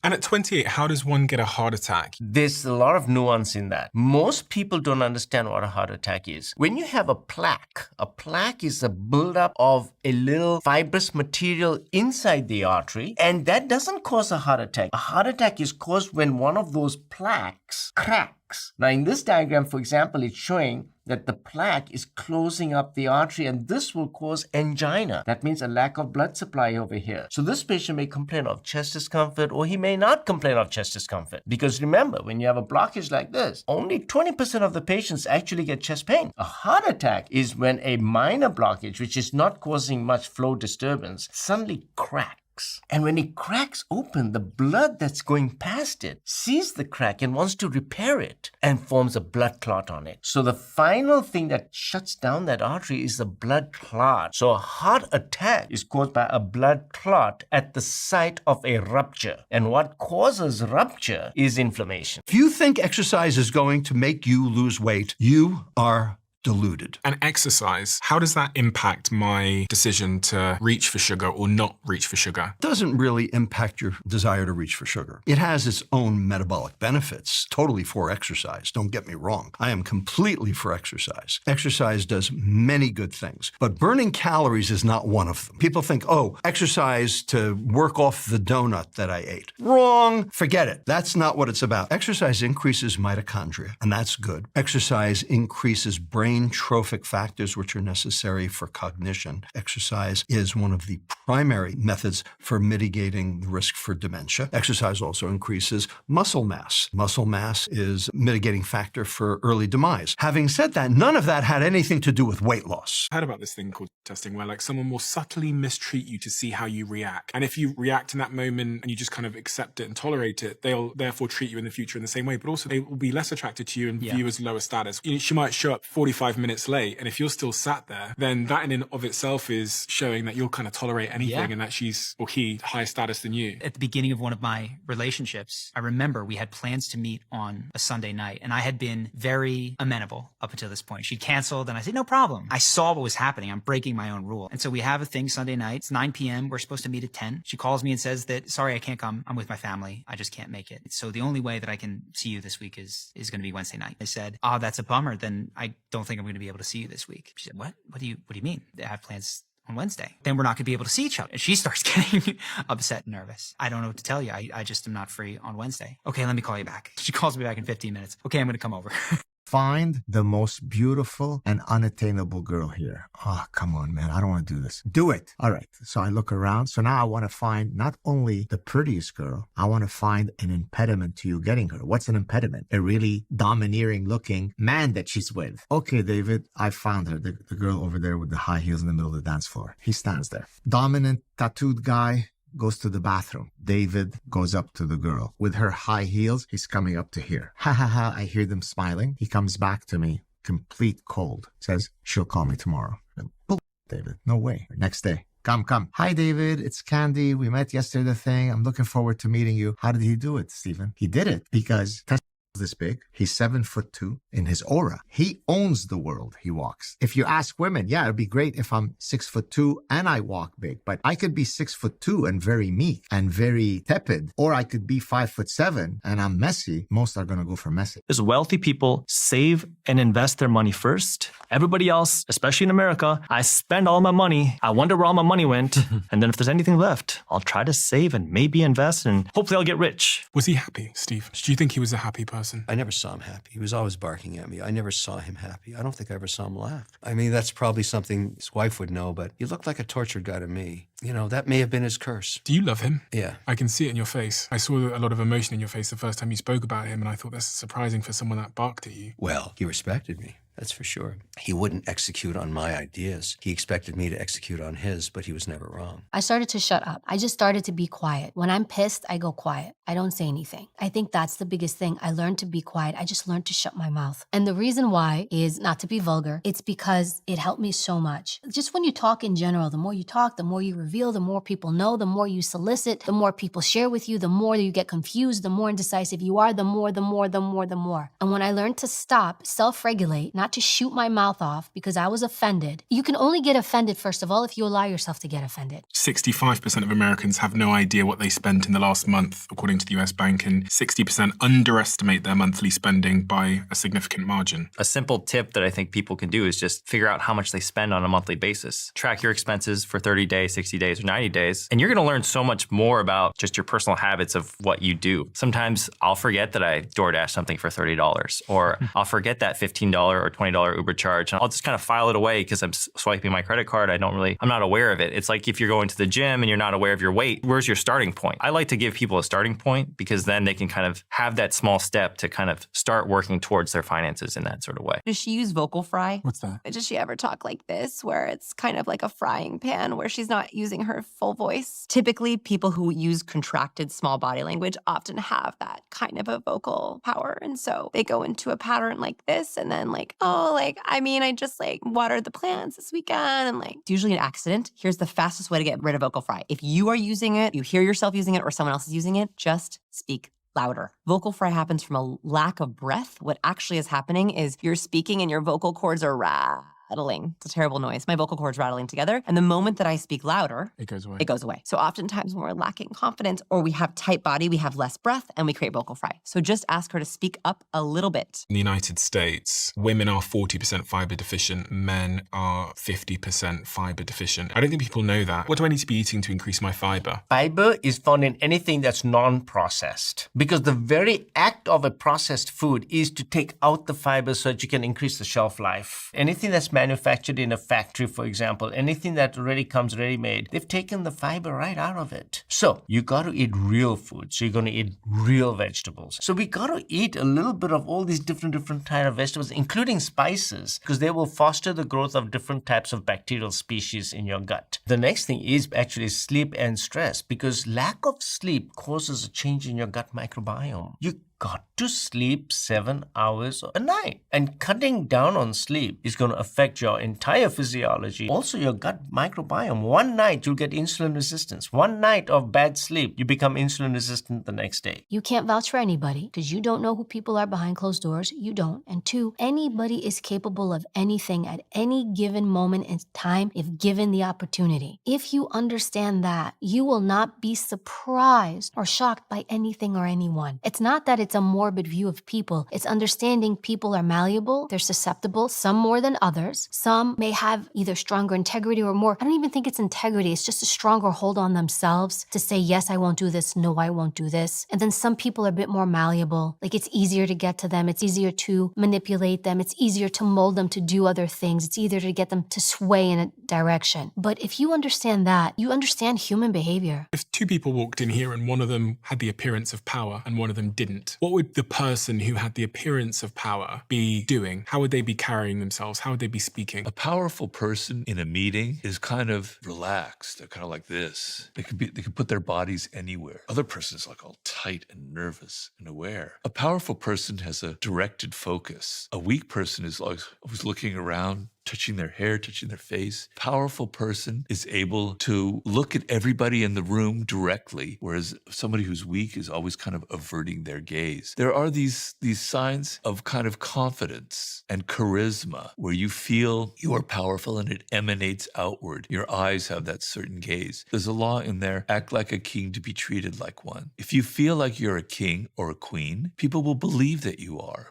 And at 28, how does one get a heart attack? There's a lot of nuance in that. Most people don't understand what a heart attack is. When you have a plaque is a buildup of a little fibrous material inside the artery, and that doesn't cause a heart attack. A heart attack is caused when one of those plaques cracks. Now, in this diagram, for example, it's showing that the plaque is closing up the artery, and this will cause angina. That means a lack of blood supply over here. So this patient may complain of chest discomfort, or he may not complain of chest discomfort. Because remember, when you have a blockage like this, only 20% of the patients actually get chest pain. A heart attack is when a minor blockage, which is not causing much flow disturbance, suddenly cracks. And when it cracks open, the blood that's going past it sees the crack and wants to repair it and forms a blood clot on it. So the final thing that shuts down that artery is the blood clot. So a heart attack is caused by a blood clot at the site of a rupture. And what causes rupture is inflammation. If you think exercise is going to make you lose weight, you are deluded. And exercise, how does that impact my decision to reach for sugar or not reach for sugar? It doesn't really impact your desire to reach for sugar. It has its own metabolic benefits. Totally for exercise, don't get me wrong. I am completely for exercise. Exercise does many good things, but burning calories is not one of them. People think, oh, exercise to work off the donut that I ate. Wrong. Forget it. That's not what it's about. Exercise increases mitochondria, and that's good. Exercise increases brain trophic factors, which are necessary for cognition. Exercise is one of the primary methods for mitigating the risk for dementia. Exercise also increases muscle mass. Muscle mass is a mitigating factor for early demise. Having said that, none of that had anything to do with weight loss. I heard about this thing called testing where like someone will subtly mistreat you to see how you react. And if you react in that moment and you just kind of accept it and tolerate it, they'll therefore treat you in the future in the same way, but also they will be less attracted to you and view you as lower status. She might show up 45 minutes late, and if you're still sat there, then that in and of itself is showing that you'll kind of tolerate anything and that she's or he higher status than you. At the beginning of one of my relationships, I remember we had plans to meet on a Sunday night, and I had been very amenable up until this point. She'd canceled, and I said, no problem. I saw what was happening. I'm breaking my own rule. And so we have a thing Sunday night. It's 9 p.m. We're supposed to meet at 10. She calls me and says that, sorry, I can't come. I'm with my family. I just can't make it. So the only way that I can see you this week is going to be Wednesday night. I said, oh, that's a bummer. Then I don't think I'm going to be able to see you this week. She said, what? What do you mean? I have plans on Wednesday. Then we're not going to be able to see each other. And she starts getting upset and nervous. I don't know what to tell you. I just am not free on Wednesday. Okay, let me call you back. She calls me back in 15 minutes. Okay, I'm going to come over. Find the most beautiful and unattainable girl here. Oh, come on, man. I don't want to do this. Do it. All right. So I look around. So now I want to find not only the prettiest girl, I want to find an impediment to you getting her. What's an impediment? A really domineering looking man that she's with. Okay, David, I found her. The girl over there with the high heels in the middle of the dance floor. He stands there. Dominant, tattooed guy. Goes to the bathroom. David goes up to the girl. With her high heels, he's coming up to here. Ha ha ha, I hear them smiling. He comes back to me, complete cold. Says, she'll call me tomorrow. Bull, David, no way. Next day, come. Hi, David, it's Candy. We met yesterday, the thing. I'm looking forward to meeting you. How did he do it, Stephen? He did it because this big. He's 7'2" in his aura. He owns the world he walks. If you ask women, yeah, it'd be great if I'm 6'2" and I walk big, but I could be 6'2" and very meek and very tepid, or I could be 5'7" and I'm messy. Most are going to go for messy. Is wealthy people save and invest their money first. Everybody else, especially in America, I spend all my money. I wonder where all my money went. And then if there's anything left, I'll try to save and maybe invest and hopefully I'll get rich. Was he happy, Steve? Do you think he was a happy person? I never saw him happy. He was always barking at me. I never saw him happy. I don't think I ever saw him laugh. I mean, that's probably something his wife would know, but he looked like a tortured guy to me. You know, that may have been his curse. Do you love him? Yeah. I can see it in your face. I saw a lot of emotion in your face the first time you spoke about him, and I thought that's surprising for someone that barked at you. Well, he respected me. That's for sure. He wouldn't execute on my ideas. He expected me to execute on his, but he was never wrong. I started to shut up. I just started to be quiet. When I'm pissed, I go quiet. I don't say anything. I think that's the biggest thing. I learned to be quiet. I just learned to shut my mouth. And the reason why is not to be vulgar. It's because it helped me so much. Just when you talk in general, the more you talk, the more you reveal, the more people know, the more you solicit, the more people share with you, the more you get confused, the more indecisive you are, the more. And when I learned to stop, self-regulate, not not to shoot my mouth off because I was offended. You can only get offended, first of all, if you allow yourself to get offended. 65% of Americans have no idea what they spent in the last month, according to the US Bank, and 60% underestimate their monthly spending by a significant margin. A simple tip that I think people can do is just figure out how much they spend on a monthly basis. Track your expenses for 30 days, 60 days, or 90 days, and you're going to learn so much more about just your personal habits of what you do. Sometimes I'll forget that I DoorDash something for $30, or I'll forget that $15 or $20 Uber charge, and I'll just kind of file it away because I'm swiping my credit card. I'm not aware of it. It's like if you're going to the gym and you're not aware of your weight, where's your starting point? I like to give people a starting point because then they can kind of have that small step to kind of start working towards their finances in that sort of way. Does she use vocal fry? What's that? Does she ever talk like this, where it's kind of like a frying pan, where she's not using her full voice? Typically, people who use contracted small body language often have that kind of a vocal power. And so they go into a pattern like this, and then I just watered the plants this weekend, and it's usually an accident. Here's the fastest way to get rid of vocal fry. If you are using it, you hear yourself using it, or someone else is using it, just speak louder. Vocal fry happens from a lack of breath. What actually is happening is you're speaking and your vocal cords are rattling. It's a terrible noise. My vocal cords rattling together. And the moment that I speak louder, It goes away. it goes away. So oftentimes when we're lacking confidence or we have tight body, we have less breath and we create vocal fry. So just ask her to speak up a little bit. In the United States, women are 40% fiber deficient, men are 50% fiber deficient. I don't think people know that. What do I need to be eating to increase my fiber? Fiber is found in anything that's non-processed, because the very act of a processed food is to take out the fiber so that you can increase the shelf life. Anything that's manufactured in a factory, for example, anything that already comes ready-made, they've taken the fiber right out of it. So you got to eat real food. So you're going to eat real vegetables. So we got to eat a little bit of all these different types of vegetables, including spices, because they will foster the growth of different types of bacterial species in your gut. The next thing is actually sleep and stress, because lack of sleep causes a change in your gut microbiome. You got to sleep 7 hours a night. And cutting down on sleep is going to affect your entire physiology, also your gut microbiome. One night you'll get insulin resistance. One night of bad sleep, you become insulin resistant the next day. You can't vouch for anybody because you don't know who people are behind closed doors. You don't. And two, anybody is capable of anything at any given moment in time if given the opportunity. If you understand that, you will not be surprised or shocked by anything or anyone. It's not that it's a morbid view of people. It's understanding people are malleable, they're susceptible, some more than others. Some may have either stronger integrity or more. I don't even think it's integrity. It's just a stronger hold on themselves to say, yes, I won't do this. No, I won't do this. And then some people are a bit more malleable. It's easier to get to them. It's easier to manipulate them. It's easier to mold them to do other things. It's easier to get them to sway in a direction. But if you understand that, you understand human behavior. If two people walked in here and one of them had the appearance of power and one of them didn't, what would the person who had the appearance of power be doing? How would they be carrying themselves? How would they be speaking? A powerful person in a meeting is kind of relaxed. They're kind of like this. They could put their bodies anywhere. Other person's all tight and nervous and aware. A powerful person has a directed focus. A weak person is always looking around, touching their hair, touching their face. Powerful person is able to look at everybody in the room directly, whereas somebody who's weak is always kind of averting their gaze. There are these signs of kind of confidence and charisma where you feel you are powerful and it emanates outward. Your eyes have that certain gaze. There's a law in there, act like a king to be treated like one. If you feel like you're a king or a queen, people will believe that you are